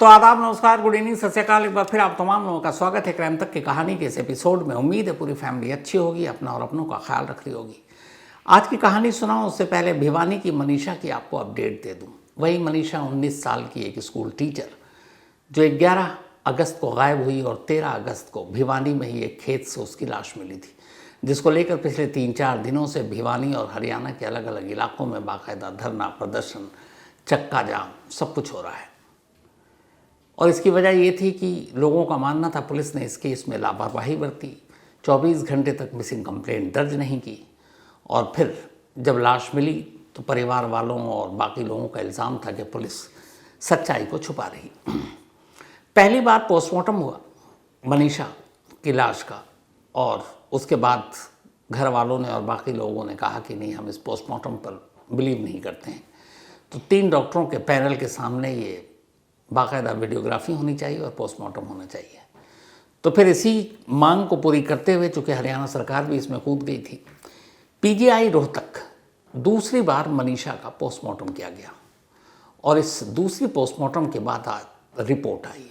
तो आदाब, नमस्कार, गुड इवनिंग, सत श्री अकाल। एक बार फिर आप तमाम लोगों का स्वागत है क्राइम तक की कहानी के इस एपिसोड में। उम्मीद है पूरी फैमिली अच्छी होगी, अपना और अपनों का ख्याल रख रही होगी। आज की कहानी सुनाऊं उससे पहले भिवानी की मनीषा की आपको अपडेट दे दूं। वही मनीषा 19 साल की एक स्कूल टीचर जो 11 अगस्त को गायब हुई और 13 अगस्त को भिवानी में ही एक खेत से उसकी लाश मिली थी, जिसको लेकर पिछले 3-4 दिनों से भिवानी और हरियाणा के अलग अलग इलाकों में बाकायदा धरना, प्रदर्शन, चक्का जाम सब कुछ हो रहा है। और इसकी वजह ये थी कि लोगों का मानना था पुलिस ने इस केस में लापरवाही बरती, 24 घंटे तक मिसिंग कंप्लेंट दर्ज नहीं की, और फिर जब लाश मिली तो परिवार वालों और बाकी लोगों का इल्ज़ाम था कि पुलिस सच्चाई को छुपा रही। पहली बार पोस्टमार्टम हुआ मनीषा की लाश का, और उसके बाद घर वालों ने और बाकी लोगों ने कहा कि नहीं, हम इस पोस्टमार्टम पर बिलीव नहीं करते हैं। तो 3 डॉक्टरों के पैनल के सामने ये बाकायदा वीडियोग्राफी होनी चाहिए और पोस्टमार्टम होना चाहिए। तो फिर इसी मांग को पूरी करते हुए, चूँकि हरियाणा सरकार भी इसमें कूद गई थी, पीजीआई रोहतक दूसरी बार मनीषा का पोस्टमार्टम किया गया। और इस दूसरी पोस्टमार्टम के बाद आज रिपोर्ट आई,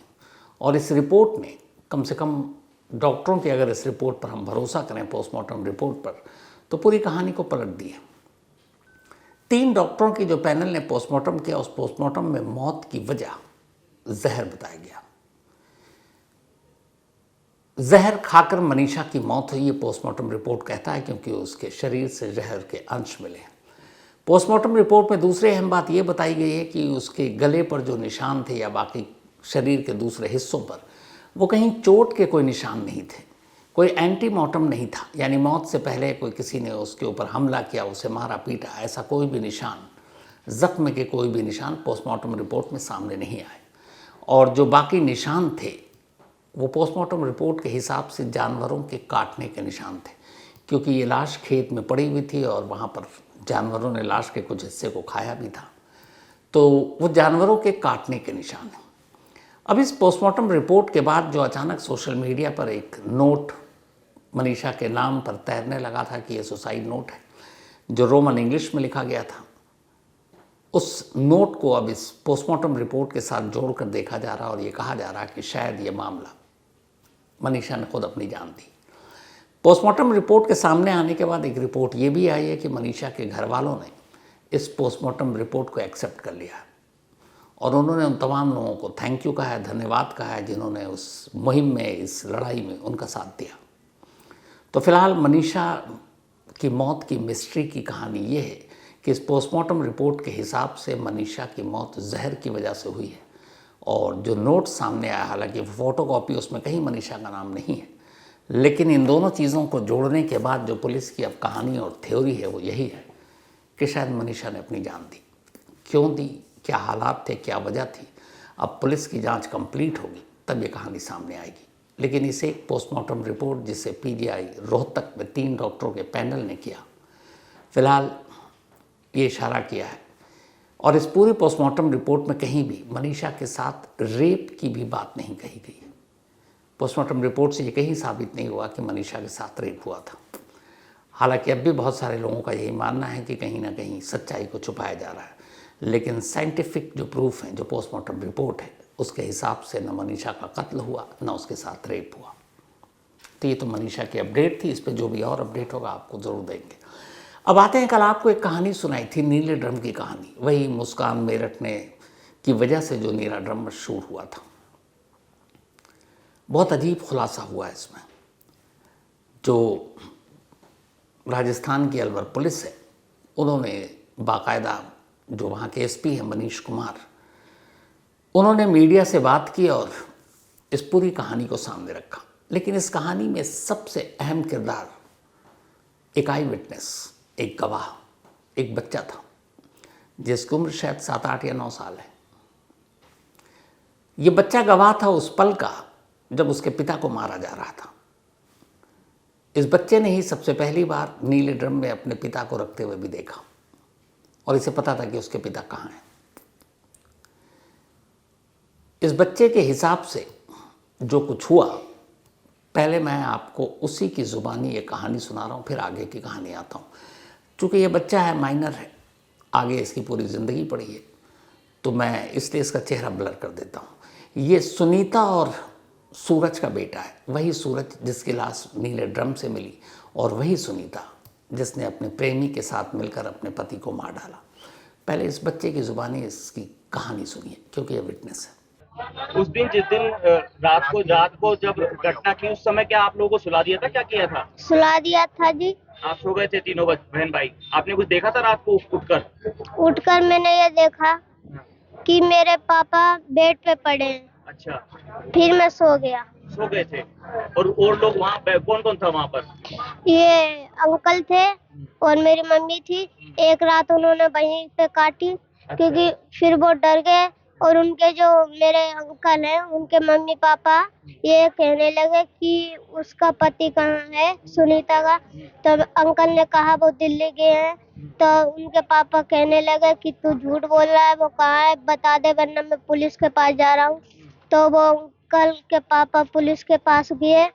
और इस रिपोर्ट ने कम से कम डॉक्टरों की, अगर इस रिपोर्ट पर हम भरोसा करें, पोस्टमार्टम रिपोर्ट पर, तो पूरी कहानी को पलट दी है। 3 डॉक्टरों की जो पैनल ने पोस्टमार्टम किया, उस पोस्टमार्टम में मौत की वजह जहर बताया गया। जहर खाकर मनीषा की मौत हुई, ये पोस्टमार्टम रिपोर्ट कहता है, क्योंकि उसके शरीर से जहर के अंश मिले। पोस्टमार्टम रिपोर्ट में दूसरी अहम बात यह बताई गई है कि उसके गले पर जो निशान थे या बाकी शरीर के दूसरे हिस्सों पर, वो कहीं चोट के कोई निशान नहीं थे, कोई एंटीमॉर्टम नहीं था, यानी मौत से पहले कोई किसी ने उसके ऊपर हमला किया, उसे मारा पीटा, ऐसा कोई भी निशान, जख्म के कोई भी निशान पोस्टमार्टम रिपोर्ट में सामने नहीं आए। और जो बाकी निशान थे वो पोस्टमार्टम रिपोर्ट के हिसाब से जानवरों के काटने के निशान थे, क्योंकि ये लाश खेत में पड़ी हुई थी और वहाँ पर जानवरों ने लाश के कुछ हिस्से को खाया भी था, तो वो जानवरों के काटने के निशान हैं। अब इस पोस्टमार्टम रिपोर्ट के बाद जो अचानक सोशल मीडिया पर एक नोट मनीषा के नाम पर तैरने लगा था कि ये सुसाइड नोट है, जो रोमन इंग्लिश में लिखा गया था, उस नोट को अब इस पोस्टमार्टम रिपोर्ट के साथ जोड़कर देखा जा रहा और ये कहा जा रहा कि शायद ये मामला मनीषा ने खुद अपनी जान दी। पोस्टमार्टम रिपोर्ट के सामने आने के बाद एक रिपोर्ट ये भी आई है कि मनीषा के घर वालों ने इस पोस्टमार्टम रिपोर्ट को एक्सेप्ट कर लिया है, और उन्होंने उन तमाम लोगों को थैंक यू कहा है, धन्यवाद कहा है, जिन्होंने उस मुहिम में, इस लड़ाई में उनका साथ दिया। तो फिलहाल मनीषा की मौत की मिस्ट्री की कहानी ये है कि इस पोस्टमार्टम रिपोर्ट के हिसाब से मनीषा की मौत जहर की वजह से हुई है, और जो नोट सामने आया, हालांकि फोटोकॉपी, उसमें कहीं मनीषा का नाम नहीं है, लेकिन इन दोनों चीज़ों को जोड़ने के बाद जो पुलिस की अब कहानी और थ्योरी है वो यही है कि शायद मनीषा ने अपनी जान दी। क्यों दी, क्या हालात थे, क्या वजह थी, अब पुलिस की जाँच कंप्लीट होगी तब ये कहानी सामने आएगी। लेकिन इसे एक पोस्टमार्टम रिपोर्ट जिसे पीजीआई रोहतक में 3 डॉक्टरों के पैनल ने किया, फिलहाल ये इशारा किया है, और इस पूरी पोस्टमार्टम रिपोर्ट में कहीं भी मनीषा के साथ रेप की भी बात नहीं कही गई है। पोस्टमार्टम रिपोर्ट से ये कहीं साबित नहीं हुआ कि मनीषा के साथ रेप हुआ था। हालांकि अब भी बहुत सारे लोगों का यही मानना है कि कहीं ना कहीं सच्चाई को छुपाया जा रहा है, लेकिन साइंटिफिक जो प्रूफ है, जो पोस्टमार्टम रिपोर्ट है, उसके हिसाब से न मनीषा का कत्ल हुआ न उसके साथ रेप हुआ। तो ये तो मनीषा की अपडेट थी, इस पर जो भी और अपडेट होगा आपको ज़रूर देंगे। अब आते हैं, कल आपको एक कहानी सुनाई थी, नीले ड्रम की कहानी, वही मुस्कान मेरठ ने की वजह से जो नीला ड्रम मशहूर हुआ था। बहुत अजीब खुलासा हुआ है इसमें। जो राजस्थान की अलवर पुलिस है, उन्होंने बाकायदा, जो वहाँ के एसपी हैं मनीष कुमार, उन्होंने मीडिया से बात की और इस पूरी कहानी को सामने रखा। लेकिन इस कहानी में सबसे अहम किरदार एक आई विटनेस, एक गवाह, एक बच्चा था जिसकी उम्र शायद 7, 8 या 9 साल है। ये बच्चा गवाह था उस पल का जब उसके पिता को मारा जा रहा था। इस बच्चे ने ही सबसे पहली बार नीले ड्रम में अपने पिता को रखते हुए भी देखा, और इसे पता था कि उसके पिता कहाँ हैं। इस बच्चे के हिसाब से जो कुछ हुआ, पहले मैं आपको उसी की ज़ुबानी ये कहानी सुना रहा हूँ, फिर आगे की कहानी आता हूँ। चूँकि ये बच्चा है, माइनर है, आगे इसकी पूरी ज़िंदगी पड़ी है, तो मैं इसलिए इसका चेहरा ब्लर कर देता हूँ। ये सुनीता और सूरज का बेटा है, वही सूरज जिसकी लाश नीले ड्रम से मिली और वही सुनीता जिसने अपने प्रेमी के साथ मिलकर अपने पति को मार डाला। पहले इस बच्चे की ज़ुबानी इसकी कहानी सुनिए, क्योंकि ये विटनेस है। उस दिन जिस दिन रात को जब घटना की, उस समय क्या आप लोगों को सुला दिया था, क्या किया था? सुला दिया था जी। आप सो गए थे तीनों बहन भाई। आपने कुछ देखा था रात को उठकर? उठकर मैंने ये देखा कि मेरे पापा बेड पे पड़े हैं। अच्छा, फिर मैं सो गया। सो गए थे। और लोग वहाँ पे कौन कौन था वहाँ पर? ये अंकल थे और मेरी मम्मी थी। एक रात उन्होंने वहीं पे काटी, क्योंकि फिर वो डर गए और उनके जो मेरे अंकल हैं, उनके मम्मी पापा ये कहने लगे कि उसका पति कहाँ है, सुनीता का। तब अंकल ने कहा वो दिल्ली गए हैं। तो उनके पापा कहने लगे कि तू झूठ बोल रहा है, वो कहाँ है, बता दे वरना मैं पुलिस के पास जा रहा हूँ। तो वो अंकल के पापा पुलिस के पास गए।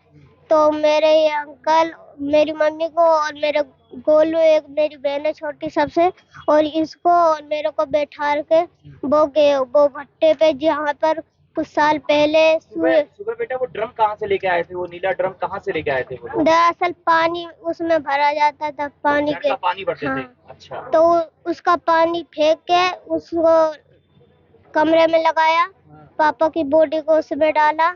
तो मेरे ये अंकल मेरी मम्मी को और मेरे गोलू, एक मेरी बहन है छोटी सबसे, और इसको और मेरे को बैठा के वो गए वो भट्टे पे, जहाँ पर कुछ साल पहले सुबह बेटा वो ड्रम कहाँ से लेके आए थे? वो नीला ड्रम कहाँ से लेके आए थे वो? दरअसल पानी उसमें भरा जाता था, पानी घर के का पानी भरते थे। हाँ। अच्छा, तो उसका पानी फेंक के उसको कमरे में लगाया, पापा की बॉडी को उसमें डाला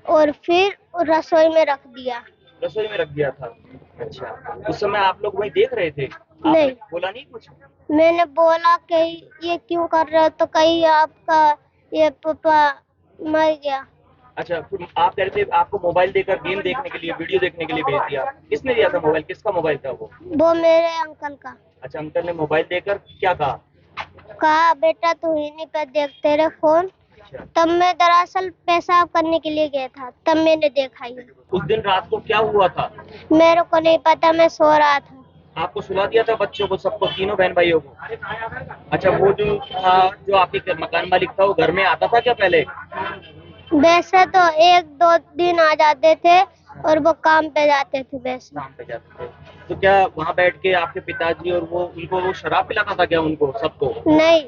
और फिर रसोई में रख दिया। रसोई में रख दिया था। अच्छा, उस समय आप लोग वही देख रहे थे? आपने नहीं। बोला नहीं कुछ? मैंने बोला कि ये क्यों कर रहे हो, तो कहीं आपका ये पापा मर गया। अच्छा, फिर आप कह रहे थे आपको मोबाइल देकर गेम देखने के लिए, वीडियो देखने के लिए भेज दिया। किसने दिया था मोबाइल? किसका मोबाइल था वो? वो मेरे अंकल का। अच्छा, अंकल ने मोबाइल देकर क्या कहा? कहा बेटा तू इन्हीं पे देखते रहे फोन। अच्छा, तब मैं दरअसल पेशाब करने के लिए गया था, तब मैंने देखा ये। उस दिन रात को क्या हुआ था? मेरे को नहीं पता, मैं सो रहा था। आपको सुला दिया था बच्चों को, सबको, तीनों बहन भाइयों को? अच्छा, वो जो था, जो आपके मकान मालिक था, वो घर में आता था क्या पहले? वैसे तो एक दो दिन आ जाते थे और वो काम पे जाते थे वैसे। काम पे जाते थे। तो क्या वहाँ बैठ के आपके पिताजी और उनको वो शराब पिलाता था क्या, उनको सबको? नहीं,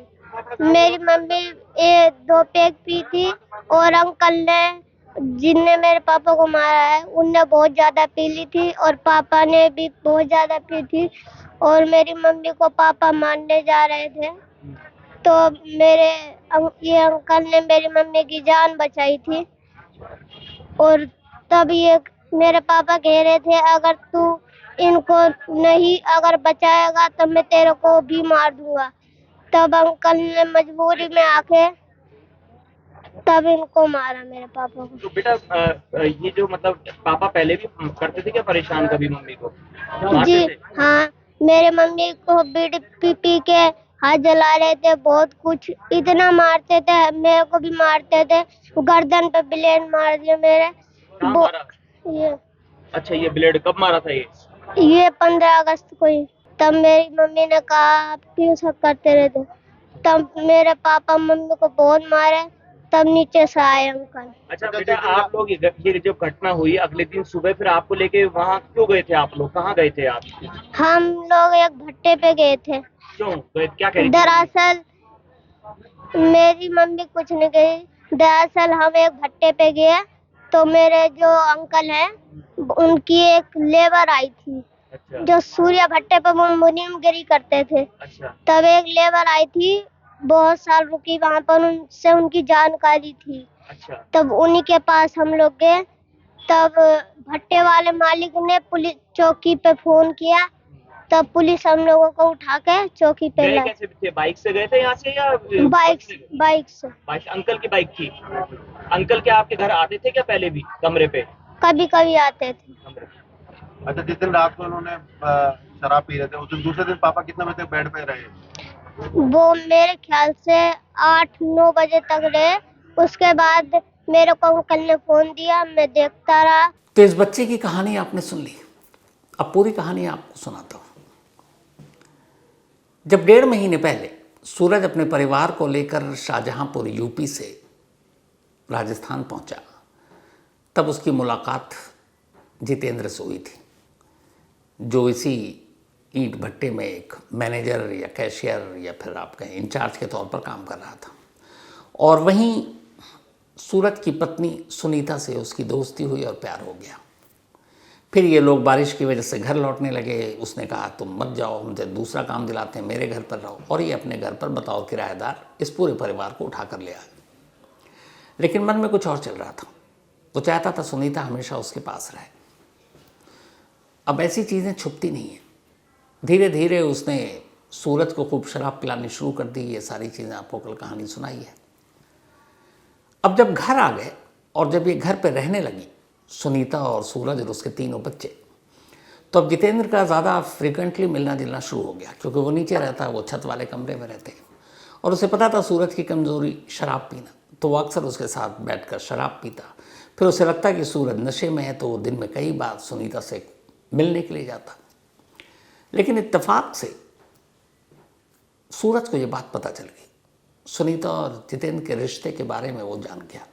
मेरी मम्मी ये 2 पैक पी थी और अंकल ने, जिनने मेरे पापा को मारा है, उनने बहुत ज्यादा पी ली थी और पापा ने भी बहुत ज्यादा पी थी। और मेरी मम्मी को पापा मारने जा रहे थे, तो ये अंकल ने मेरी मम्मी की जान बचाई थी। और तब ये मेरे पापा कह रहे थे अगर तू इनको नहीं अगर बचाएगा तो मैं तेरे को भी मार दूंगा। तब अंकल ने मजबूरी में आके तब इनको मारा, मेरे पापा को। तो बेटा ये जो मतलब पापा पहले भी करते थे क्या परेशान कभी मम्मी को? जी मारते थे? हाँ, मेरे मम्मी को बीड़ी पी पी के हाथ जला रहे थे, बहुत कुछ इतना मारते थे, मेरे को भी मारते थे। गर्दन पे ब्लेड मार दिया मेरे। कहाँ वो मारा? ये अच्छा, ये ब्लेड कब मारा था ये? 15 अगस्त को ही। तब मेरी मम्मी ने कहा आप क्यों सब करते रहते। तब मेरे पापा मम्मी को बहुत मारे, तब नीचे से आए अंकल। अच्छा बेटा, आप लोग ये जो घटना हुई, अगले दिन सुबह फिर आपको लेके वहाँ क्यों गए थे? आप लोग कहाँ गए थे आप? हम लोग एक भट्टे पे गए थे। क्यों गए? क्या कह रही थी? दरअसल मेरी मम्मी कुछ नहीं गई, दरअसल हम एक भट्टे पे गए तो मेरे जो अंकल हैं उनकी एक लेबर आई थी, अच्छा, जो सूर्य भट्टे पे वो मुनीमगिरी करते थे। अच्छा, तब एक लेबर आई थी, बहुत साल रुकी वहाँ पर, उनसे उनकी जानकारी थी। अच्छा, तब उन्हीं के पास हम लोग गए। तब भट्टे वाले मालिक ने पुलिस चौकी पे फोन किया, तब पुलिस हम लोगों को उठा के चौकी पे गए लाई। कैसे थे? बाइक से गए थे यहाँ से या बाइक बस से? बाइक से। बाइक, अंकल की बाइक थी। अंकल क्या आपके घर आते थे क्या पहले भी कमरे पे? कभी कभी आते थे। कमरे पे। अच्छा, जिस दिन रात को उन्होंने शराब पी रहे थे, उस दिन दूसरे दिन पापा कितने बजे तक बेड पे रहे? वो मेरे ख्याल से 8-9 बजे तक रहे। उसके बाद मेरे को अंकल ने फोन दिया, मैं देखता रहा। तो इस बच्चे की कहानी आपने सुन ली, अब पूरी कहानी आपको सुनाता हूँ। जब 1.5 महीने पहले सूरज अपने परिवार को लेकर शाहजहांपुर यूपी से राजस्थान पहुंचा, तब उसकी मुलाकात जितेंद्र से हुई थी, जो इसी ईंट भट्टे में एक मैनेजर या कैशियर या फिर आप कहें इंचार्ज के तौर पर काम कर रहा था। और वहीं सूरज की पत्नी सुनीता से उसकी दोस्ती हुई और प्यार हो गया। फिर ये लोग बारिश की वजह से घर लौटने लगे। उसने कहा तुम मत जाओ, मुझे दूसरा काम दिलाते हैं, मेरे घर पर रहो। और ये अपने घर पर बतौर किराएदार इस पूरे परिवार को उठा कर ले आए। लेकिन मन में कुछ और चल रहा था। वो चाहता था सुनीता हमेशा उसके पास रहे। अब ऐसी चीज़ें छुपती नहीं हैं। धीरे धीरे उसने सूरज को खूब शराब पिलानी शुरू कर दी। ये सारी चीज़ें आपको कल कहानी सुनाई है। अब जब घर आ गए और जब ये घर पे रहने लगी सुनीता और सूरज और उसके तीनों बच्चे, तो अब जितेंद्र का ज़्यादा फ्रिक्वेंटली मिलना जुलना शुरू हो गया, क्योंकि वो नीचे रहता है, वो छत वाले कमरे में रहते हैं। और उसे पता था सूरज की कमज़ोरी शराब पीना, तो वो अक्सर उसके साथ बैठकर शराब पीता। फिर उसे लगता कि सूरज नशे में है, तो वो दिन में कई बार सुनीता से मिलने के लिए जाता। लेकिन इत्तेफाक से सूरज को ये बात पता चल गई। सुनीता और जितेंद्र के रिश्ते के बारे में वो जान गया।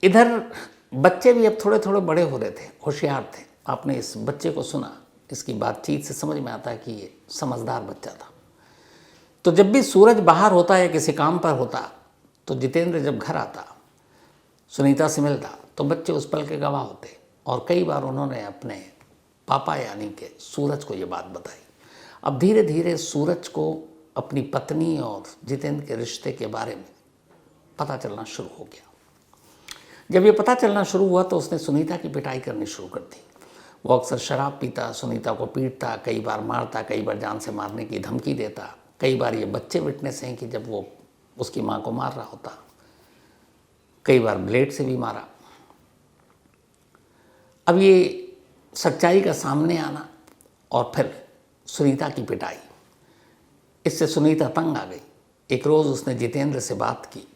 इधर बच्चे भी अब थोड़े थोड़े बड़े हो रहे थे, होशियार थे। आपने इस बच्चे को सुना, इसकी बातचीत से समझ में आता है कि ये समझदार बच्चा था। तो जब भी सूरज बाहर होता या किसी काम पर होता, तो जितेंद्र जब घर आता, सुनीता से मिलता, तो बच्चे उस पल के गवाह होते। और कई बार उन्होंने अपने पापा यानी कि सूरज को ये बात बताई। अब धीरे धीरे सूरज को अपनी पत्नी और जितेंद्र के रिश्ते के बारे में पता चलना शुरू हो गया। जब ये पता चलना शुरू हुआ तो उसने सुनीता की पिटाई करनी शुरू कर दी। वो अक्सर शराब पीता, सुनीता को पीटता, कई बार मारता, कई बार जान से मारने की धमकी देता। कई बार ये बच्चे विटनेस हैं कि जब वो उसकी माँ को मार रहा होता, कई बार ब्लेड से भी मारा। अब ये सच्चाई का सामने आना और फिर सुनीता की पिटाई, इससे सुनीता तंग आ गई। एक रोज़ उसने जितेंद्र से बात की।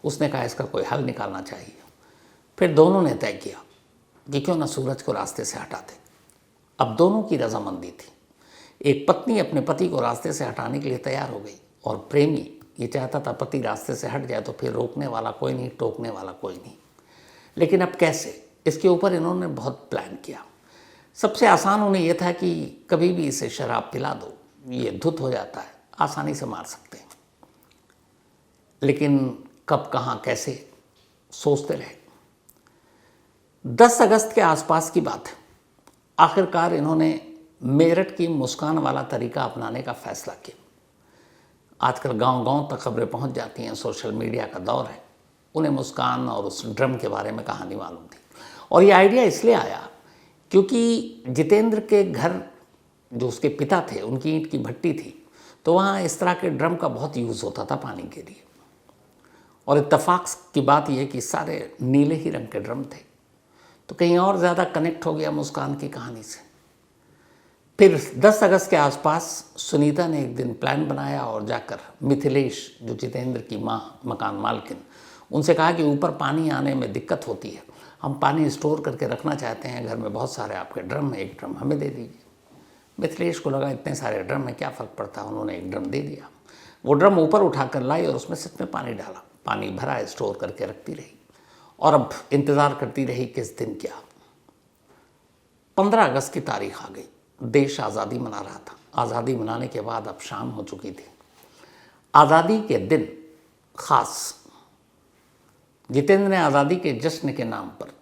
उसने कहा इसका कोई हल निकालना चाहिए। फिर दोनों ने तय किया कि क्यों ना सूरज को रास्ते से हटा दें। अब दोनों की रजामंदी थी। एक पत्नी अपने पति को रास्ते से हटाने के लिए तैयार हो गई और प्रेमी ये चाहता था पति रास्ते से हट जाए तो फिर रोकने वाला कोई नहीं, टोकने वाला कोई नहीं। लेकिन अब कैसे, इसके ऊपर इन्होंने बहुत प्लान किया। सबसे आसान उन्हें यह था कि कभी भी इसे शराब पिला दो, ये धुत हो जाता है, आसानी से मार सकते हैं। लेकिन कब, कहाँ, कैसे सोचते रहे। 10 अगस्त के आसपास की बात है। आखिरकार इन्होंने मेरठ की मुस्कान वाला तरीका अपनाने का फैसला किया। आजकल गांव-गांव तक खबरें पहुंच जाती हैं, सोशल मीडिया का दौर है। उन्हें मुस्कान और उस ड्रम के बारे में कहानी मालूम थी। और ये आइडिया इसलिए आया क्योंकि जितेंद्र के घर जो उसके पिता थे, उनकी ईंट की भट्टी थी, तो वहाँ इस तरह के ड्रम का बहुत यूज़ होता था पानी के लिए। और इत्तेफाक की बात यह कि सारे नीले ही रंग के ड्रम थे, तो कहीं और ज़्यादा कनेक्ट हो गया मुस्कान की कहानी से। फिर 10 अगस्त के आसपास सुनीता ने एक दिन प्लान बनाया और जाकर मिथिलेश, जो जितेंद्र की माँ, मकान मालकिन, उनसे कहा कि ऊपर पानी आने में दिक्कत होती है, हम पानी स्टोर करके रखना चाहते हैं, घर में बहुत सारे आपके ड्रम हैं, एक ड्रम हमें दे दीजिए। मिथिलेश को लगा इतने सारे ड्रम में क्या फ़र्क पड़ता है, उन्होंने एक ड्रम दे दिया। वो ड्रम ऊपर उठा कर लाई और उसमें सच में पानी डाला। पानी भरा, स्टोर करके रखती रही और अब इंतज़ार करती रही किस दिन क्या। 15 अगस्त की तारीख आ गई। देश आज़ादी मना रहा था। आज़ादी मनाने के बाद अब शाम हो चुकी थी। आज़ादी के दिन ख़ास जितेंद्र ने आज़ादी के जश्न के नाम पर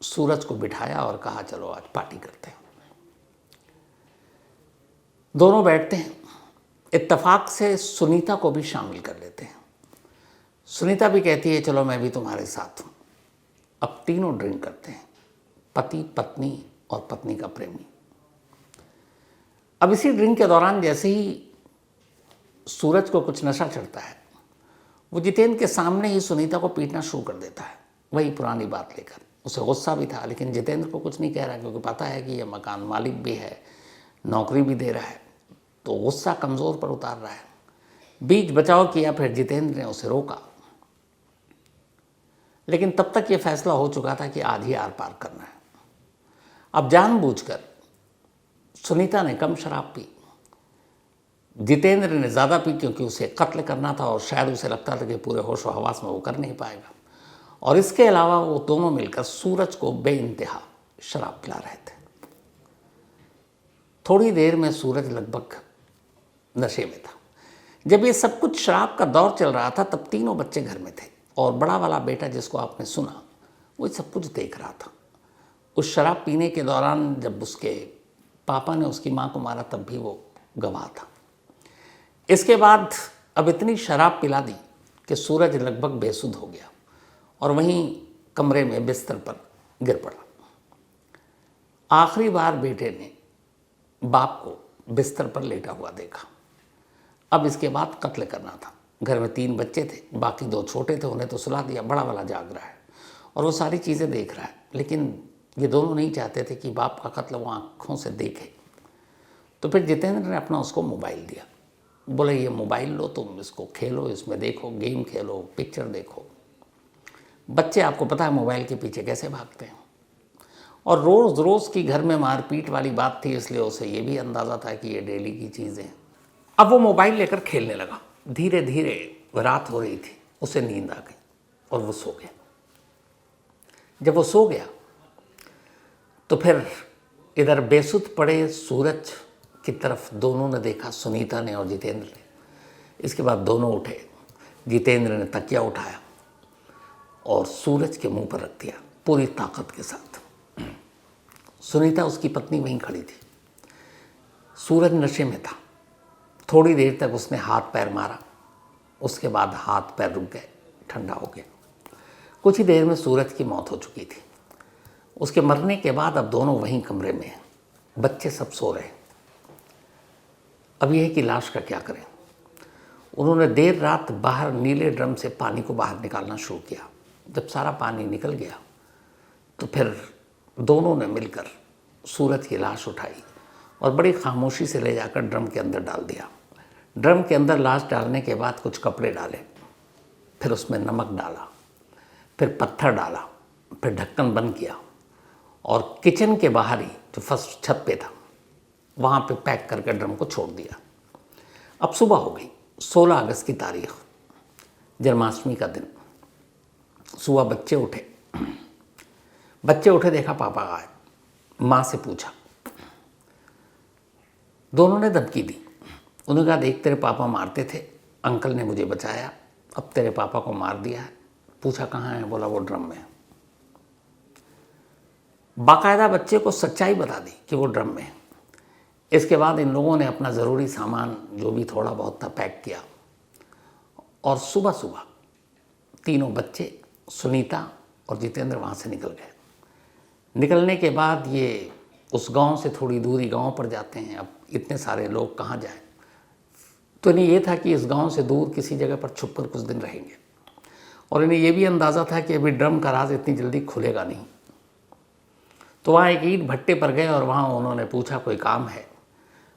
सूरज को बिठाया और कहा चलो आज पार्टी करते हैं। दोनों बैठते हैं। इत्तेफाक से सुनीता को भी शामिल कर लेते हैं। सुनीता भी कहती है चलो मैं भी तुम्हारे साथ हूँ। अब तीनों ड्रिंक करते हैं, पति, पत्नी और पत्नी का प्रेमी। अब इसी ड्रिंक के दौरान जैसे ही सूरज को कुछ नशा चढ़ता है, वो जितेंद्र के सामने ही सुनीता को पीटना शुरू कर देता है, वही पुरानी बात लेकर। उसे गुस्सा भी था, लेकिन जितेंद्र को कुछ नहीं कह रहा, क्योंकि पता है कि ये मकान मालिक भी है, नौकरी भी दे रहा है, तो गुस्सा कमज़ोर पर उतार रहा है। बीच बचाव किया, फिर जितेंद्र ने उसे रोका। लेकिन तब तक ये फैसला हो चुका था कि आज ही आर पार करना है। अब जानबूझकर सुनीता ने कम शराब पी, जितेंद्र ने ज़्यादा पी, क्योंकि उसे कत्ल करना था और शायद उसे लगता था कि पूरे होश व हवास में वो कर नहीं पाएगा। और इसके अलावा वो दोनों मिलकर सूरज को बेइंतहा शराब पिला रहे थे। थोड़ी देर में सूरज लगभग नशे में था। जब ये सब कुछ शराब का दौर चल रहा था, तब तीनों बच्चे घर में थे। और बड़ा वाला बेटा जिसको आपने सुना वो सब कुछ देख रहा था। उस शराब पीने के दौरान जब उसके पापा ने उसकी माँ को मारा तब भी वो गवाह था। इसके बाद अब इतनी शराब पिला दी कि सूरज लगभग बेसुध हो गया और वहीं कमरे में बिस्तर पर गिर पड़ा। आखिरी बार बेटे ने बाप को बिस्तर पर लेटा हुआ देखा। अब इसके बाद कत्ल करना था। घर में 3 बच्चे थे, बाकी 2 छोटे थे, उन्हें तो सुला दिया। बड़ा वाला जाग रहा है और वो सारी चीज़ें देख रहा है, लेकिन ये दोनों नहीं चाहते थे कि बाप का कत्ल वो आँखों से देखे। तो फिर जितेंद्र ने अपना उसको मोबाइल दिया। बोले ये मोबाइल लो, तुम इसको खेलो, इसमें देखो, गेम खेलो, पिक्चर देखो। बच्चे आपको पता है मोबाइल के पीछे कैसे भागते हैं। और रोज़ रोज़ की घर में मारपीट वाली बात थी, इसलिए उसे ये भी अंदाज़ा था कि ये डेली की चीज़ें हैं। अब वो मोबाइल लेकर खेलने लगा। धीरे धीरे रात हो रही थी, उसे नींद आ गई और वो सो गया। जब वो सो गया तो फिर इधर बेसुध पड़े सूरज की तरफ दोनों ने देखा, सुनीता ने और जितेंद्र ने। इसके बाद दोनों उठे। जितेंद्र ने तकिया उठाया और सूरज के मुंह पर रख दिया पूरी ताकत के साथ। सुनीता उसकी पत्नी वहीं खड़ी थी। सूरज नशे में था। थोड़ी देर तक उसने हाथ पैर मारा, उसके बाद हाथ पैर रुक गए, ठंडा हो गया। कुछ ही देर में सूरज की मौत हो चुकी थी। उसके मरने के बाद अब दोनों वहीं कमरे में हैं। बच्चे सब सो रहे हैं। अब यह है कि लाश का क्या करें। उन्होंने देर रात बाहर नीले ड्रम से पानी को बाहर निकालना शुरू किया। जब सारा पानी निकल गया तो फिर दोनों ने मिलकर सूरज की लाश उठाई और बड़ी खामोशी से ले जाकर ड्रम के अंदर डाल दिया। ड्रम के अंदर लाश डालने के बाद कुछ कपड़े डाले, फिर उसमें नमक डाला, फिर पत्थर डाला, फिर ढक्कन बंद किया और किचन के बाहर ही जो फर्स्ट छत पे था वहाँ पे पैक करके ड्रम को छोड़ दिया। अब सुबह हो गई, 16 अगस्त की तारीख, जन्माष्टमी का दिन। सुबह बच्चे उठे, देखा पापा आए। माँ से पूछा, दोनों ने धमकी दी। उन्होंने कहा देख तेरे पापा मारते थे, अंकल ने मुझे बचाया, अब तेरे पापा को मार दिया है। पूछा कहाँ है, बोला वो ड्रम में। बाकायदा बच्चे को सच्चाई बता दी कि वो ड्रम में है। इसके बाद इन लोगों ने अपना ज़रूरी सामान जो भी थोड़ा बहुत था पैक किया और सुबह सुबह तीनों बच्चे, सुनीता और जितेंद्र वहाँ से निकल गए। निकलने के बाद ये उस गांव से थोड़ी दूरी गांव पर जाते हैं। अब इतने सारे लोग कहाँ जाएं, तो इन्हें ये था कि इस गांव से दूर किसी जगह पर छुप कर कुछ दिन रहेंगे और इन्हें ये भी अंदाज़ा था कि अभी ड्रम का राज इतनी जल्दी खुलेगा नहीं। तो वहाँ एक ईंट भट्टे पर गए और वहाँ उन्होंने पूछा कोई काम है,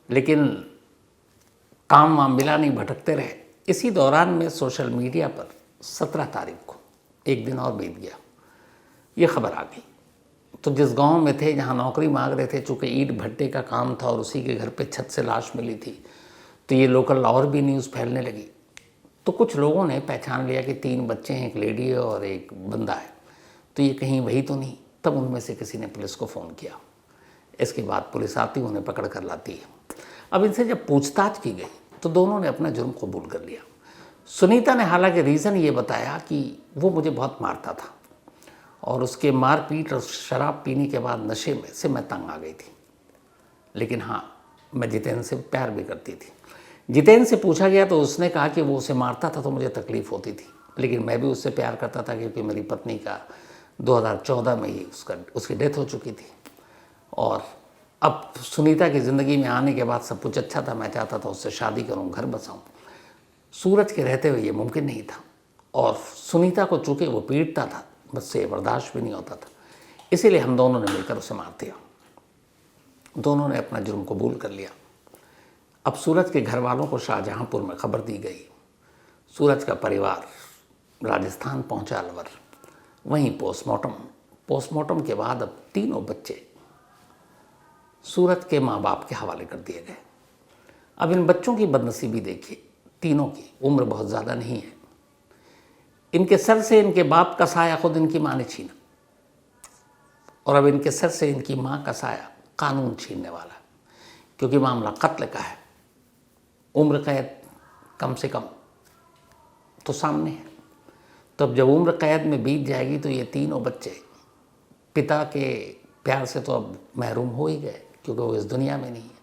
लेकिन काम वहाँ मिला नहीं, भटकते रहे। इसी दौरान में सोशल मीडिया पर 17 तारीख को, एक दिन और बीत गया, ये खबर आ गई। तो जिस गांव में थे जहाँ नौकरी मांग रहे थे, चूँकि ईंट भट्टे का काम था और उसी के घर पे छत से लाश मिली थी, तो ये लोकल और भी न्यूज़ फैलने लगी। तो कुछ लोगों ने पहचान लिया कि 3 बच्चे हैं, एक लेडी है और एक बंदा है, तो ये कहीं वही तो नहीं। तब उनमें से किसी ने पुलिस को फ़ोन किया। इसके बाद पुलिस आती, उन्हें पकड़ कर लाती है। अब इनसे जब पूछताछ की गई तो दोनों ने अपना जुर्म कबूल कर लिया। सुनीता ने हालांकि रीज़न ये बताया कि वो मुझे बहुत मारता था और उसके मारपीट और शराब पीने के बाद नशे में से मैं तंग आ गई थी, लेकिन हाँ मैं जितेंद्र से प्यार भी करती थी। जितेंद्र से पूछा गया तो उसने कहा कि वो उसे मारता था तो मुझे तकलीफ़ होती थी, लेकिन मैं भी उससे प्यार करता था क्योंकि मेरी पत्नी का 2014 में ही उसकी डेथ हो चुकी थी। और अब सुनीता की ज़िंदगी में आने के बाद सब कुछ अच्छा था। मैं चाहता था उससे शादी करूं, घर बसाऊं। सूरज के रहते हुए ये मुमकिन नहीं था और सुनीता को चूँकि वो पीटता था, बस से बर्दाश्त भी नहीं होता था, इसीलिए हम दोनों ने मिलकर उसे मार दिया। दोनों ने अपना जुर्म कबूल कर लिया। अब सूरज के घर वालों को शाहजहांपुर में खबर दी गई। सूरज का परिवार राजस्थान पहुंचा, अलवर, वहीं पोस्टमार्टम के बाद अब तीनों बच्चे सूरज के माँ बाप के हवाले कर दिए गए। अब इन बच्चों की बदनसीबी देखिए, तीनों की उम्र बहुत ज़्यादा नहीं है। इनके सर से इनके बाप का साया खुद इनकी माँ ने छीना और अब इनके सर से इनकी माँ का साया कानून छीनने वाला, क्योंकि मामला कत्ल का है। उम्र कैद कम से कम तो सामने है। तो अब जब उम्र कैद में बीत जाएगी तो ये तीनों बच्चे पिता के प्यार से तो अब महरूम हो ही गए, क्योंकि वो इस दुनिया में नहीं है।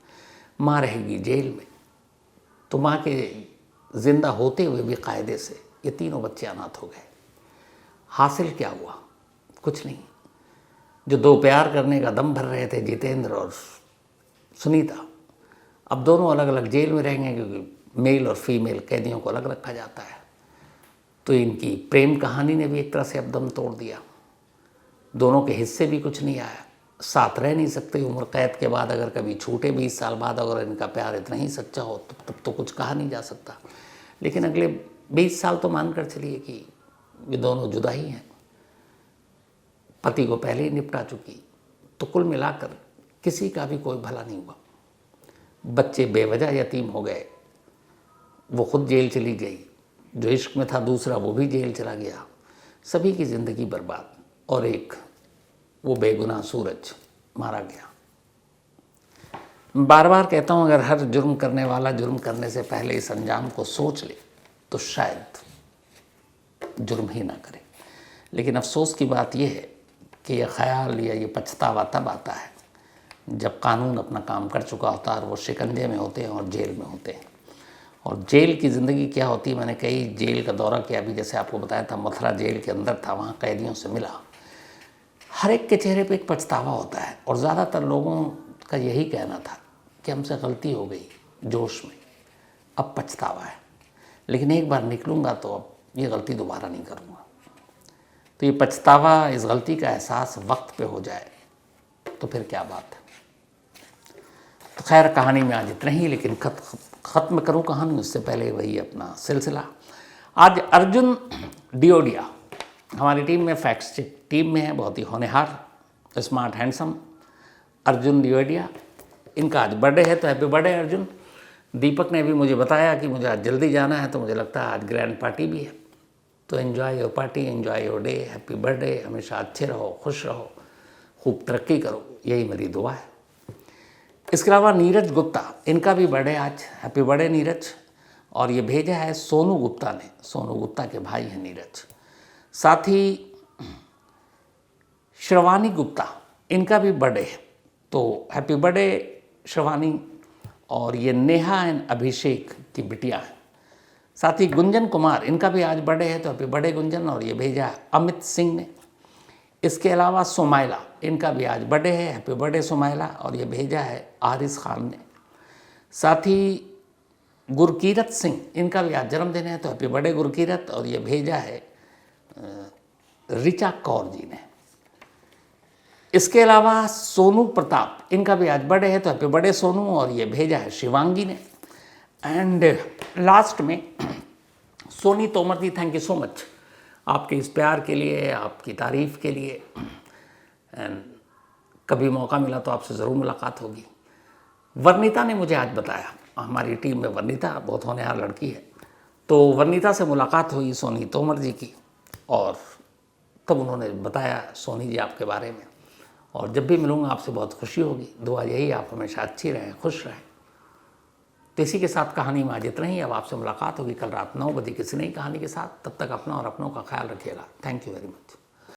माँ रहेगी जेल में, तो माँ के जिंदा होते हुए भी कायदे से ये तीनों बच्चे अनाथ हो गए। हासिल क्या हुआ? कुछ नहीं। जो दो प्यार करने का दम भर रहे थे, जितेंद्र और सुनीता, अब दोनों अलग अलग जेल में रहेंगे, क्योंकि मेल और फीमेल कैदियों को अलग रखा जाता है। तो इनकी प्रेम कहानी ने भी एक तरह से अब दम तोड़ दिया। दोनों के हिस्से भी कुछ नहीं आया, साथ रह नहीं सकते उम्र कैद के बाद। अगर कभी छूटे 20 साल बाद अगर इनका प्यार इतना ही सच्चा हो तो तब तो कुछ कहा नहीं जा सकता। लेकिन अगले 20 साल तो मानकर चलिए कि ये दोनों जुदा ही हैं, पति को पहले ही निपटा चुकी। तो कुल मिलाकर किसी का भी कोई भला नहीं हुआ। बच्चे बेवजह यतीम हो गए, वो खुद जेल चली गई, जो इश्क में था दूसरा वो भी जेल चला गया। सभी की ज़िंदगी बर्बाद, और एक वो बेगुनाह सूरज मारा गया। बार बार कहता हूँ, अगर हर जुर्म करने वाला जुर्म करने से पहले इस अंजाम को सोच ले तो शायद जुर्म ही ना करे। लेकिन अफसोस की बात यह है कि यह ख्याल या ये पछतावा तब आता है जब कानून अपना काम कर चुका होता है और वो शिकंजे में होते हैं और जेल में होते हैं। और जेल की ज़िंदगी क्या होती है, मैंने कई जेल का दौरा किया, अभी जैसे आपको बताया था मथुरा जेल के अंदर था, वहाँ कैदियों से मिला। हर एक के चेहरे पे एक पछतावा होता है, और ज़्यादातर लोगों का यही कहना था कि हमसे गलती हो गई जोश में, अब पछतावा है, लेकिन एक बार निकलूँगा तो अब ये गलती दोबारा नहीं करूँगा। तो ये पछतावा, इस गलती का एहसास वक्त पे हो जाए तो फिर क्या बात है। तो खैर, कहानी में आज इतना ही, लेकिन ख़त्म करूँ कहानी उससे पहले वही अपना सिलसिला। आज अर्जुन डियोडिया हमारी टीम में, फैक्ट्स चेक टीम में है, बहुत ही होनहार, स्मार्ट, हैंडसम अर्जुन डियोडिया। इनका आज बर्थडे है, तो हैप्पी बर्थडे अर्जुन। दीपक ने भी मुझे बताया कि मुझे आज जल्दी जाना है, तो मुझे लगता है आज ग्रैंड पार्टी भी है। तो enjoy your party, enjoy your day, happy birthday. हमेशा अच्छे रहो, खुश रहो, खूब तरक्की करो, यही मेरी दुआ है। इसके अलावा नीरज गुप्ता, इनका भी बर्थडे आज, हैप्पी बर्थडे नीरज। और ये भेजा है सोनू गुप्ता ने, सोनू गुप्ता के भाई हैं नीरज। साथ ही श्रवानी गुप्ता, इनका भी बर्थडे है, तो हैप्पी बर्थडे श्रवानी। और ये नेहा एंड अभिषेक की बिटिया है। साथ ही गुंजन कुमार, इनका भी आज बर्थडे है, तो हैप्पी बर्थडे गुंजन। और ये भेजा है अमित सिंह ने। इसके अलावा सुमाइला, इनका भी आज बर्थडे है, हैप्पी बर्थडे सुमाइला। और ये भेजा है आरिस खान ने। साथ ही गुरकीरत सिंह, इनका भी आज जन्मदिन है, तो हैप्पी बर्थडे गुरकीरत। और ये भेजा है रिचा कौर जी ने। इसके अलावा सोनू प्रताप, इनका भी आज बर्थडे है, तो हैप्पी बर्थडे सोनू। और ये भेजा है शिवांगी ने। एंड लास्ट में सोनी तोमर जी, थैंक यू सो मच आपके इस प्यार के लिए, आपकी तारीफ़ के लिए। एंड कभी मौका मिला तो आपसे ज़रूर मुलाकात होगी। वर्णिता ने मुझे आज बताया, हमारी टीम में वर्णिता बहुत होनहार लड़की है, तो वर्णिता से मुलाकात हुई सोनी तोमर जी की, और तब उन्होंने बताया सोनी जी आपके बारे में। और जब भी मिलूँगा आपसे बहुत खुशी होगी। दुआ यही, आप हमेशा अच्छी रहें, खुश रहें। तो इसी के साथ कहानी में आज इतना ही। अब आपसे मुलाकात होगी कल रात 9 बजे किसी नई कहानी के साथ। तब तक अपना और अपनों का ख्याल रखिएगा। Thank you very much.